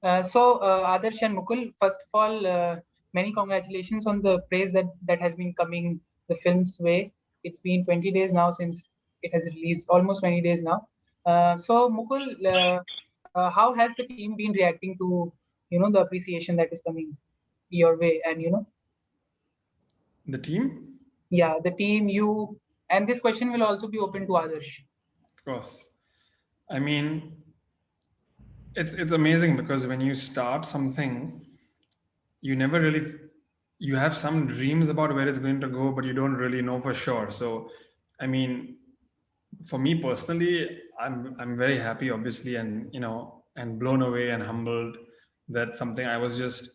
Adarsh and Mukul, first of all, many congratulations on the praise that has been coming the film's way. It's been 20 days now since it has released, almost 20 days now. Mukul, how has the team been reacting to, the appreciation that is coming your way? And, The team? yeah, the team, you, and this question will also be open to Adarsh. Of course. I mean, it's amazing because when you start something, you never really you have some dreams about where it's going to go, but you don't really know for sure. So, I mean, for me personally, I'm very happy, obviously, and and blown away and humbled that something I was just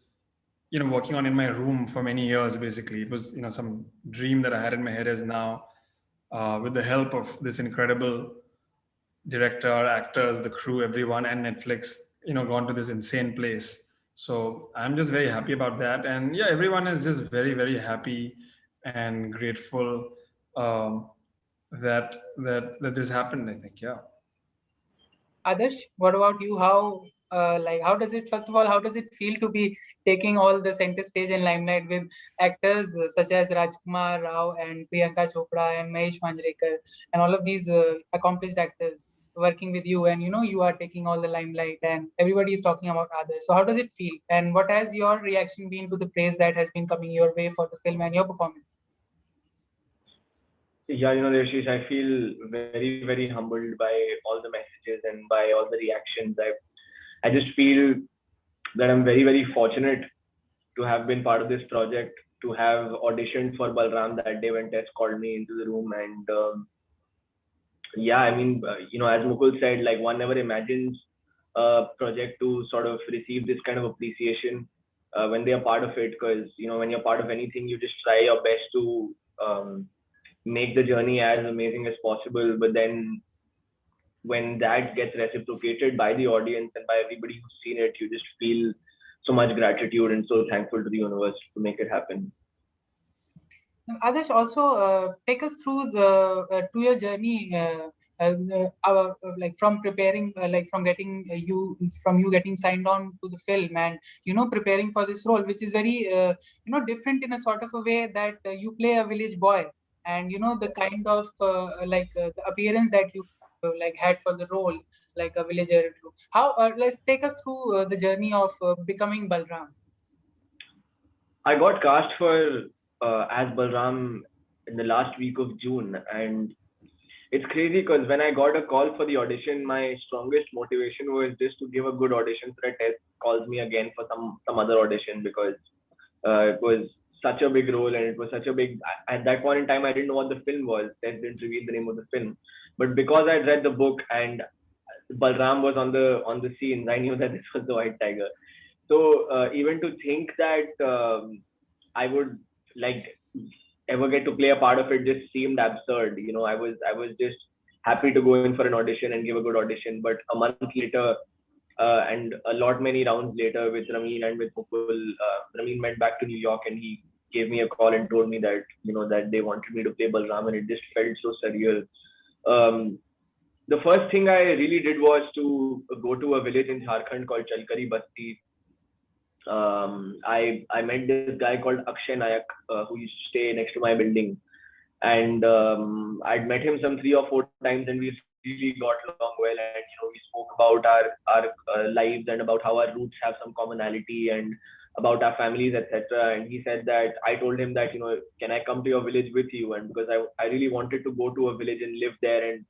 working on in my room for many years. Basically, it was some dream that I had in my head is now, with the help of this incredible director, actors, the crew, everyone, and Netflix, gone to this insane place. So I'm just very happy about that, and yeah, everyone is just very, very happy and grateful, um, that this happened. I think, yeah. Adarsh, what about you? How does it, first of all, how does it feel to be taking all the center stage and limelight with actors such as Rajkumar Rao and Priyanka Chopra and Mahesh Manjrekar and all of these accomplished actors working with you, and you are taking all the limelight and everybody is talking about others. So how does it feel, and what has your reaction been to the praise that has been coming your way for the film and your performance? Yeah, Devasheesh, I feel very, very humbled by all the messages and by all the reactions. I just feel that I'm very, very fortunate to have been part of this project, to have auditioned for Balram that day when Tess called me into the room. And yeah, I mean, as Mukul said, like one never imagines a project to sort of receive this kind of appreciation when they are part of it. Because, when you're part of anything, you just try your best to make the journey as amazing as possible. But then when that gets reciprocated by the audience and by everybody who's seen it, you just feel so much gratitude and so thankful to the universe to make it happen. Adarsh, also take us through the to your journey, like from preparing, like from getting you getting signed on to the film, and preparing for this role, which is very different in a sort of a way that you play a village boy, and the kind of the appearance that you like had for the role, like a villager. How let's take us through the journey of becoming Balram. I got cast for as Balram in the last week of June, and it's crazy because when I got a call for the audition, my strongest motivation was just to give a good audition so that Tess calls me again for some other audition, because it was such a big role and it was such a big. At that point in time, I didn't know what the film was. Tess didn't reveal the name of the film, but because I read the book and Balram was on the scenes, I knew that this was the White Tiger. So even to think that I would like ever get to play a part of it just seemed absurd. I was just happy to go in for an audition and give a good audition. But a month later, and a lot many rounds later with Ramin and with Mukul, Ramin went back to New York and he gave me a call and told me that that they wanted me to play Balram, and it just felt so surreal. Um, the first thing I really did was to go to a village in Jharkhand called Chalkari Basti. I met this guy called Akshay Nayak, who used to stay next to my building, and I'd met him some 3 or 4 times, and we really got along well. And we spoke about our lives and about how our roots have some commonality and about our families, etc. And he said that I told him that can I come to your village with you? And because I really wanted to go to a village and live there. And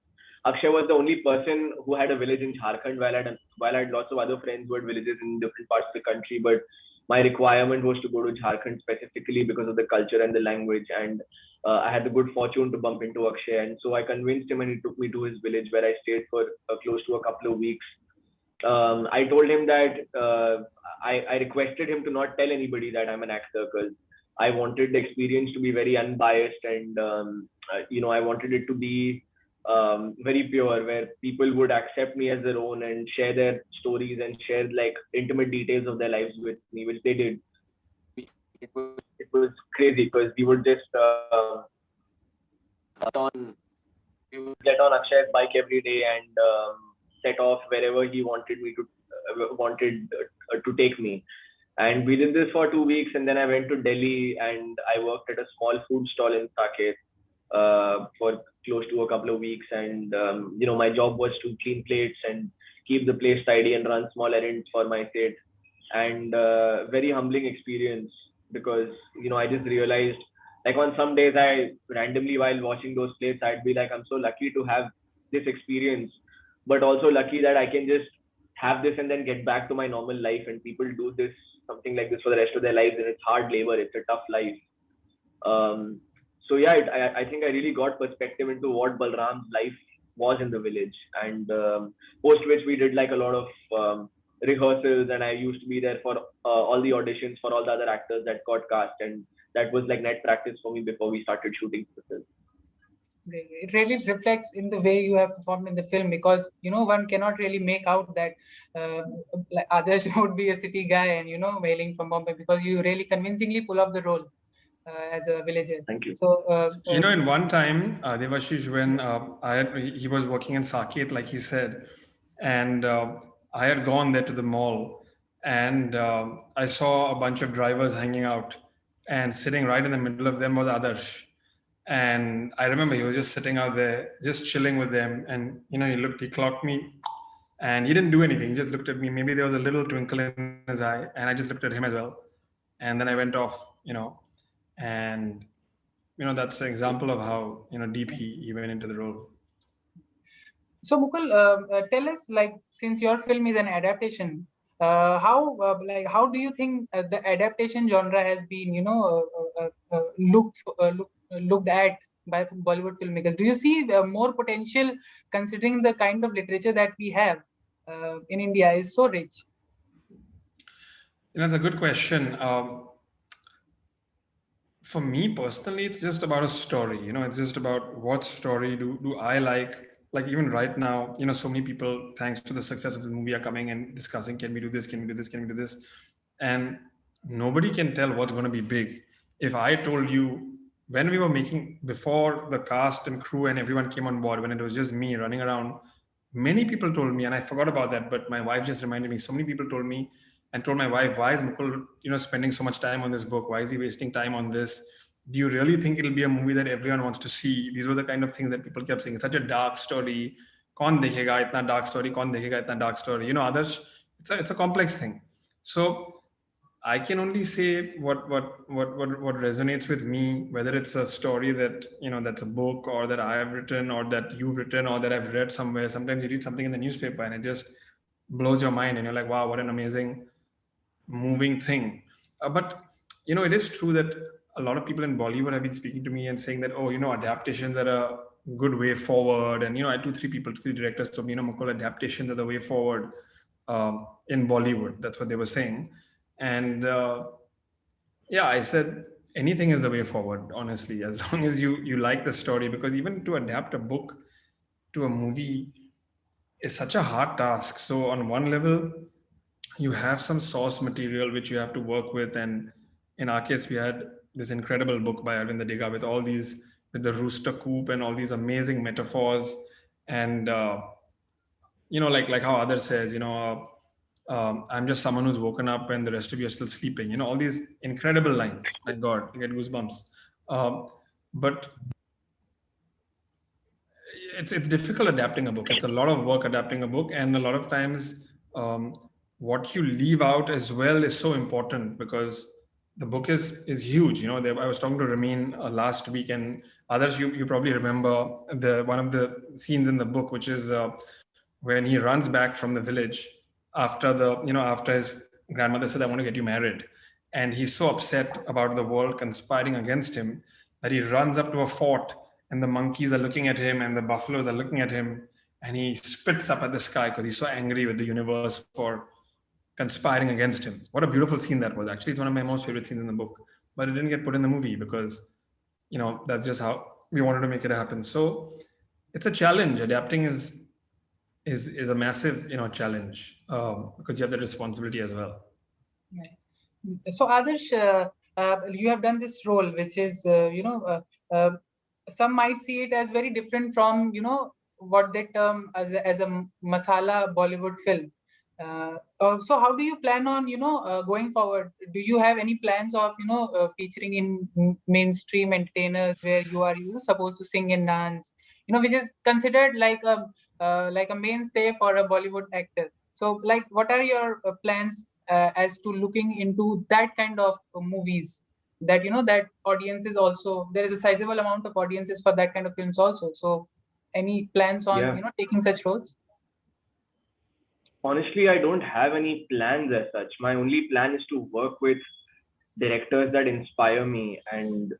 Akshay was the only person who had a village in Jharkhand, while I had lots of other friends who had villages in different parts of the country. But my requirement was to go to Jharkhand specifically because of the culture and the language. And I had the good fortune to bump into Akshay, and so I convinced him, and he took me to his village where I stayed for close to a couple of weeks. I told him that I requested him to not tell anybody that I'm an actor, because I wanted the experience to be very unbiased, and I wanted it to be very pure, where people would accept me as their own and share their stories and share like intimate details of their lives with me, which they did. It was crazy because we would get on Akshay's bike every day and set off wherever he wanted me to wanted to take me. And we did this for 2 weeks, and then I went to Delhi and I worked at a small food stall in Saket for close to a couple of weeks. And my job was to clean plates and keep the place tidy and run small errands for my state. And very humbling experience, because I just realized, like, on some days I randomly, while washing those plates, I'd be like, I'm so lucky to have this experience, but also lucky that I can just have this and then get back to my normal life. And people do this, something like this, for the rest of their lives, and it's hard labor, it's a tough life. um, so yeah, I think I really got perspective into what Balram's life was in the village. And post which we did like a lot of rehearsals, and I used to be there for all the auditions for all the other actors that got cast, and that was like net practice for me before we started shooting the film. It really reflects in the way you have performed in the film, because one cannot really make out that uh, like Adarsh would be a city guy and hailing from Bombay, because you really convincingly pull off the role as a villager. Thank you. So In one time, Devasheesh, when he was working in Saket, like he said, and I had gone there to the mall, and I saw a bunch of drivers hanging out, and sitting right in the middle of them was Adarsh. And I remember he was just sitting out there, just chilling with them. And, he clocked me, and he didn't do anything. He just looked at me. Maybe there was a little twinkle in his eye, and I just looked at him as well. And then I went off. And that's an example of how deep he went into the role. So Mukul, tell us, like, since your film is an adaptation, how do you think the adaptation genre has been, looked at by Bollywood filmmakers? Do you see more potential, considering the kind of literature that we have in India is so rich? It's a good question. For me personally, it's just about a story. It's just about what story do I like. Like, even right now, so many people, thanks to the success of the movie, are coming and discussing, can we do this, can we do this, can we do this? And nobody can tell what's going to be big. If I told you, when we were making, before the cast and crew and everyone came on board, when it was just me running around, many people told me, and I forgot about that, but my wife just reminded me, so many people told me, and told my wife, why is Mukul, spending so much time on this book? Why is he wasting time on this? Do you really think it'll be a movie that everyone wants to see? These were the kind of things that people kept saying. It's such a dark story. Kaun dekhega itna dark story? Kaun dekhega itna dark story? Others, it's a complex thing. So I can only say what resonates with me, whether it's a story that that's a book, or that I have written, or that you've written, or that I've read somewhere. Sometimes you read something in the newspaper and it just blows your mind, and you're like, wow, what an amazing, moving thing. But it is true that a lot of people in Bollywood have been speaking to me and saying that, oh, adaptations are a good way forward. And I had three directors told me, Mukul, adaptations are the way forward in Bollywood. That's what they were saying. And yeah, I said anything is the way forward, honestly, as long as you like the story. Because even to adapt a book to a movie is such a hard task. So on one level, you have some source material which you have to work with. And in our case, we had this incredible book by Arvind Adiga with all these, with the rooster coop and all these amazing metaphors. And like how others says, I'm just someone who's woken up and the rest of you are still sleeping. All these incredible lines. My God, you get goosebumps. But it's difficult adapting a book. It's a lot of work adapting a book, and a lot of times, what you leave out as well is so important, because the book is huge. I was talking to Ramin last week, and others, you probably remember the one of the scenes in the book, which is when he runs back from the village after after his grandmother said, I want to get you married. And he's so upset about the world conspiring against him that he runs up to a fort, and the monkeys are looking at him and the buffaloes are looking at him, and he spits up at the sky because he's so angry with the universe for conspiring against him. What a beautiful scene that was. Actually, it's one of my most favorite scenes in the book, but it didn't get put in the movie because that's just how we wanted to make it happen. So it's a challenge. Adapting is a massive challenge, because you have that responsibility as well. So Adarsh, you have done this role, which is some might see it as very different from what they term as a masala Bollywood film. So how do you plan on, going forward? Do you have any plans of, featuring in mainstream entertainers where you are, supposed to sing and dance, which is considered like a mainstay for a Bollywood actor. So like, what are your plans as to looking into that kind of movies that, that audiences also, there is a sizable amount of audiences for that kind of films also. So any plans on, Yeah. taking such roles? Honestly, I don't have any plans as such. My only plan is to work with directors that inspire me and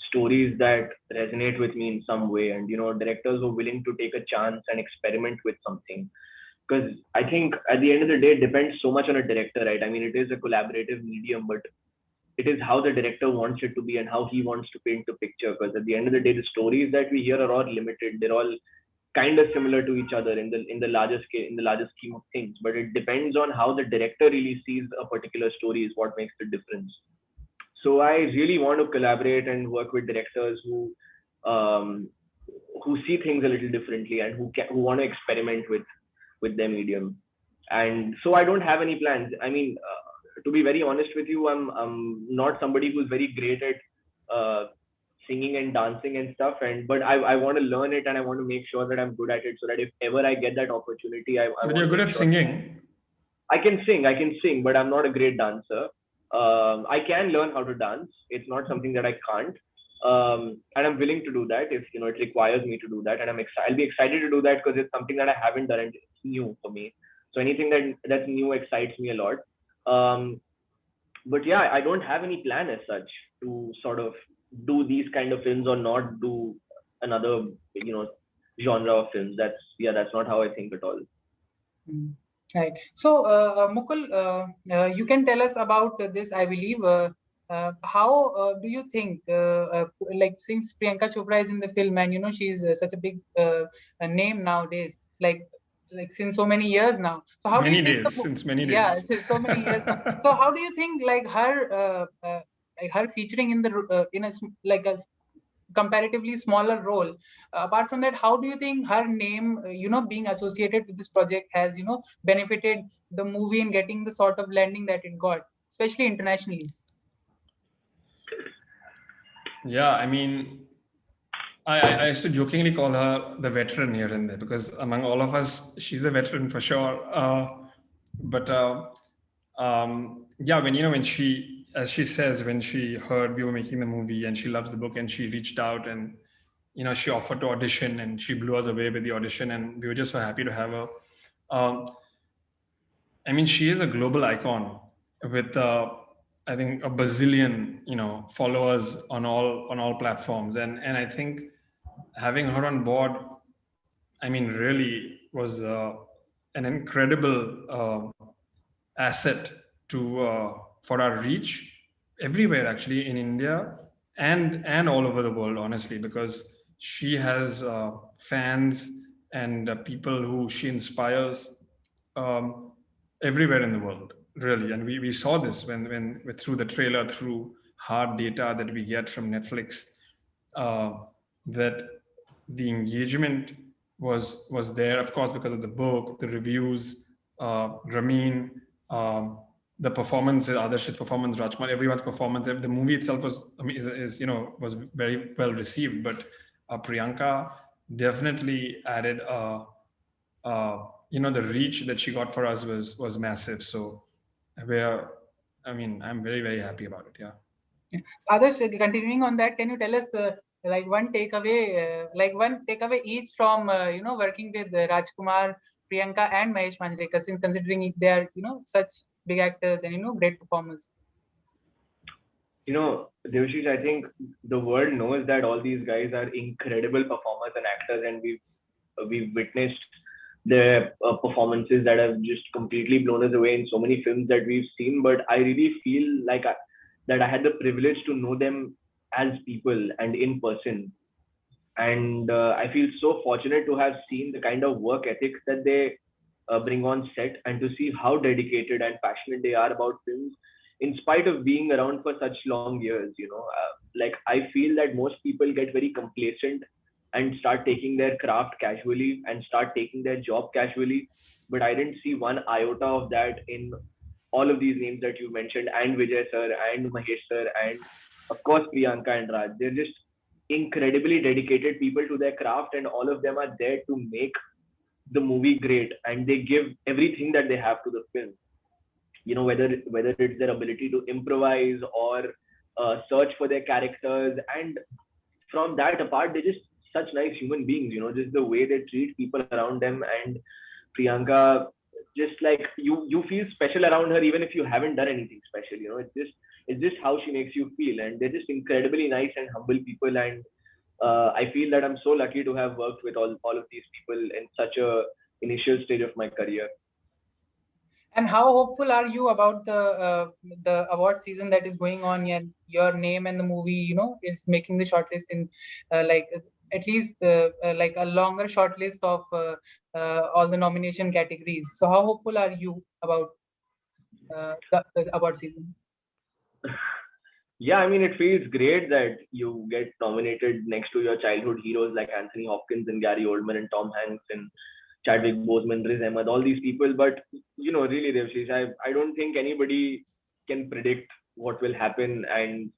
stories that resonate with me in some way, and directors who are willing to take a chance and experiment with something. Because I think at the end of the day, it depends so much on a director, right? I mean, it is a collaborative medium, but it is how the director wants it to be and how he wants to paint the picture. Because at the end of the day, the stories that we hear are all limited. They're all kind of similar to each other in the larger scale, in the larger scheme of things. But it depends on how the director really sees a particular story is what makes the difference. So I really want to collaborate and work with directors um, who see things a little differently and who want to experiment with their medium. And so I don't have any plans. I mean, to be very honest with you, I'm not somebody who's very great at uh, singing and dancing and stuff. And but I want to learn it and I want to make sure that I'm good at it so that if ever I get that opportunity, I But want you're to good make at sure. singing. I can sing, but I'm not a great dancer. I can learn how to dance. It's not something that I can't. And I'm willing to do that if it requires me to do that. And I'll be excited to do that because it's something that I haven't done and it's new for me. So anything that's new excites me a lot. Um, but yeah, I don't have any plan as such to sort of do these kind of films or not do another genre of films. That's not how I think at all. Mm. Right. So, Mukul, you can tell us about this, I believe. How do you think, like, since Priyanka Chopra is in the film and, she's such a big name nowadays, like since so many years now. So, how do you Many think days, since many yeah, days. since so many years now. So, how do you think, like her featuring in the in a like a comparatively smaller role. Apart from that, how do you think her name, being associated with this project has, benefited the movie in getting the sort of landing that it got, especially internationally? Yeah, I mean, I used to jokingly call her the veteran here and there because among all of us, she's the veteran for sure. But yeah, when she, as she says, when she heard we were making the movie and she loves the book and she reached out and she offered to audition and she blew us away with the audition and we were just so happy to have her. Um, I mean, she is a global icon with I think a bazillion followers on all platforms, and I think having her on board, I mean, really was an incredible asset to for our reach everywhere, actually, in India and all over the world, honestly, because she has fans and people who she inspires um, everywhere in the world, really. And we saw this when through the trailer, through hard data that we get from Netflix, uh, that the engagement was there, of course, because of the book, the reviews, Ramin, the performance, Adarsh's performance, Rajkumar, everyone's performance. The movie itself was, I mean, was very well received, but Priyanka definitely added the reach that she got for us was massive. So we're, I mean, I'm very, very happy about it. Yeah. Others, continuing on that, can you tell us one takeaway each from working with Rajkumar, Priyanka, and Mahesh Manjrekar, since considering they are such big actors and great performers. Devasheesh, I think the world knows that all these guys are incredible performers and actors, and we've witnessed their performances that have just completely blown us away in so many films that we've seen. But I really feel like that I had the privilege to know them as people and in person, and I feel so fortunate to have seen the kind of work ethics that they bring on set and to see how dedicated and passionate they are about films in spite of being around for such long years. Like, I feel that most people get very complacent and start taking their craft casually and start taking their job casually. but I didn't see one iota of that in all of these names that you mentioned, and Vijay sir, and Mahesh sir, and of course Priyanka and Raj. They're just incredibly dedicated people to their craft, and all of them are there to make the movie great, and they give everything that they have to the film. Whether it's their ability to improvise or search for their characters, and from that apart, they're just such nice human beings. Just the way they treat people around them. And Priyanka, just like you feel special around her even if you haven't done anything special. It's just how she makes you feel, and they're just incredibly nice and humble people. And I feel that I'm so lucky to have worked with all of these people in such a initial stage of my career. And how hopeful are you about the award season that is going on? Your name and the movie, is making the shortlist in at least like a longer shortlist of all the nomination categories. So how hopeful are you about the award season? Yeah, I mean, it feels great that you get nominated next to your childhood heroes like Anthony Hopkins and Gary Oldman and Tom Hanks and Chadwick Boseman, Riz Ahmed, all these people. But really, Devasheesh, I don't think anybody can predict what will happen. And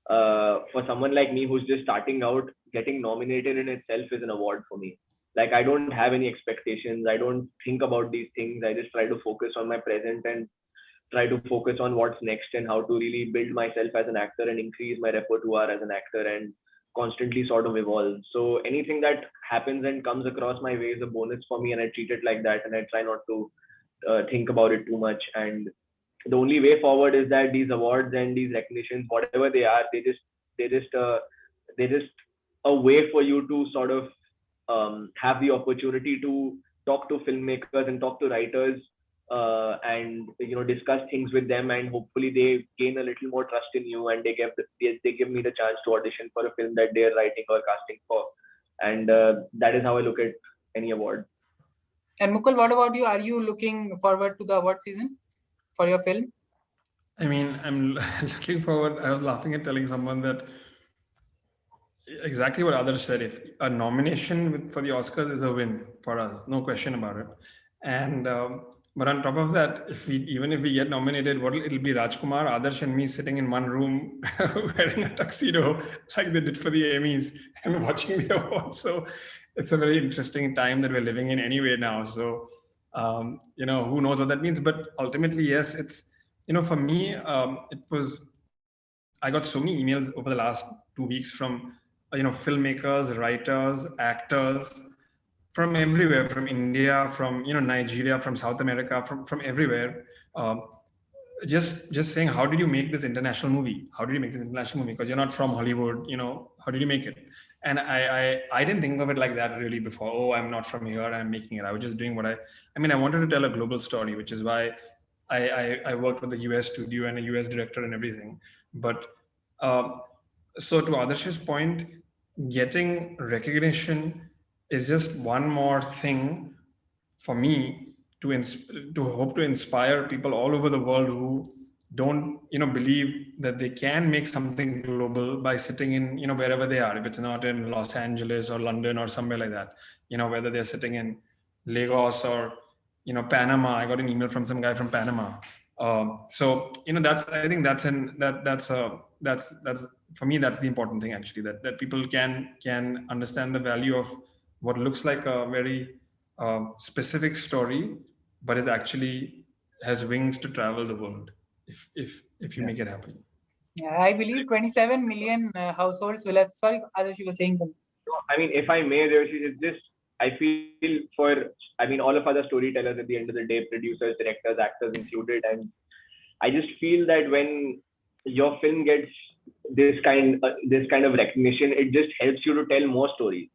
for someone like me who's just starting out, getting nominated in itself is an award for me. Like, I don't have any expectations. I don't think about these things. I just try to focus on my present and try to focus on what's next and how to really build myself as an actor and increase my repertoire as an actor and constantly sort of evolve. So anything that happens and comes across my way is a bonus for me, and I treat it like that, and I try not to think about it too much. And the only way forward is that these awards and these recognitions, whatever they are, they just they just a way for you to sort of have the opportunity to talk to filmmakers and talk to writers, and discuss things with them, and hopefully they gain a little more trust in you, and they give me the chance to audition for a film that they're writing or casting for. And that is how I look at any award. And Mukul, what about you? Are you looking forward to the award season for your film? I mean, I'm looking forward. I was laughing at telling someone that exactly what others said. If a nomination for the Oscars is a win for us, no question about it. And but on top of that, even if we get nominated, it'll be Rajkumar, Adarsh, and me sitting in one room wearing a tuxedo like they did for the Emmys and watching the awards. So it's a very interesting time that we're living in anyway now. So who knows what that means? But ultimately, yes, it's for me, it was. I got so many emails over the last 2 weeks from filmmakers, writers, actors from everywhere, from India, from Nigeria, from South America, from everywhere. Um, just saying, how did you make this international movie? How did you make this international movie? Because you're not from Hollywood, how did you make it? And I didn't think of it like that really before. Oh, I'm not from here, I'm making it. I was just doing I wanted to tell a global story, which is why I worked with a US studio and a US director and everything. But um, so to Adarsh's point, getting recognition is just one more thing for me to hope to inspire people all over the world who don't believe that they can make something global by sitting in wherever they are, if it's not in Los Angeles or London or somewhere like that, whether they're sitting in Lagos or Panama. I got an email from some guy from Panama. So that's, I think that's an that that's for me, that's the important thing actually, that people can understand the value of what looks like a very specific story, but it actually has wings to travel the world if you make it happen. Yeah, I believe 27 million households will have. Sorry, Adarsh, you were saying something. I mean, if I may, it's just, I feel all of us are storytellers at the end of the day, producers, directors, actors included, and I just feel that when your film gets this kind of recognition, it just helps you to tell more stories.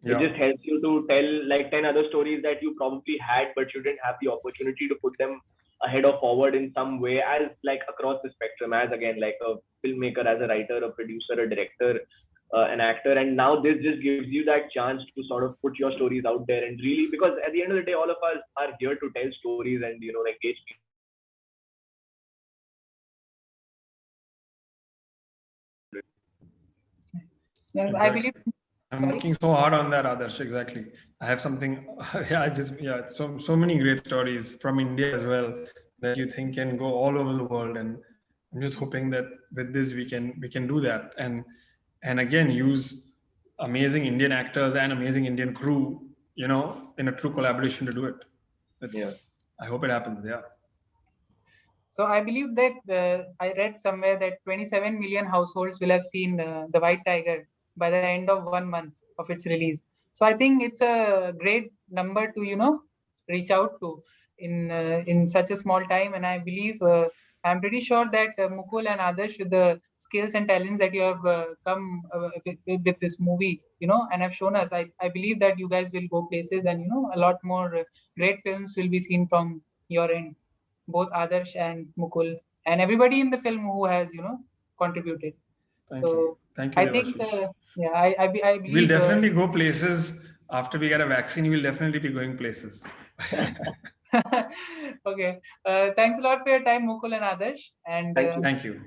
It just helps you to tell like 10 other stories that you probably had, but you didn't have the opportunity to put them ahead or forward in some way, as like across the spectrum, as again, like a filmmaker, as a writer, a producer, a director, an actor. And now this just gives you that chance to sort of put your stories out there, and really, because at the end of the day, all of us are here to tell stories and, engage people. Yeah, I believe I'm Sorry. working so hard on that, Adarsh. Exactly. I have something. Yeah. So many great stories from India as well that you think can go all over the world, and I'm just hoping that with this we can do that, and again use amazing Indian actors and amazing Indian crew, in a true collaboration to do it. Yeah. I hope it happens. Yeah. So I believe that I read somewhere that 27 million households will have seen The White Tiger by the end of 1 month of its release. So I think it's a great number to reach out to in such a small time. And I believe I'm pretty sure that Mukul and Adarsh, with the skills and talents that you have come with this movie, and have shown us, I believe that you guys will go places, and a lot more great films will be seen from your end, both Adarsh and Mukul, and everybody in the film who has contributed. Thank you. So Thank you, I think Devasheesh. yeah, I We'll believe definitely go places after we get a vaccine. We'll definitely be going places. okay. Thanks a lot for your time, Mukul and Adarsh, and Thank you. Thank you.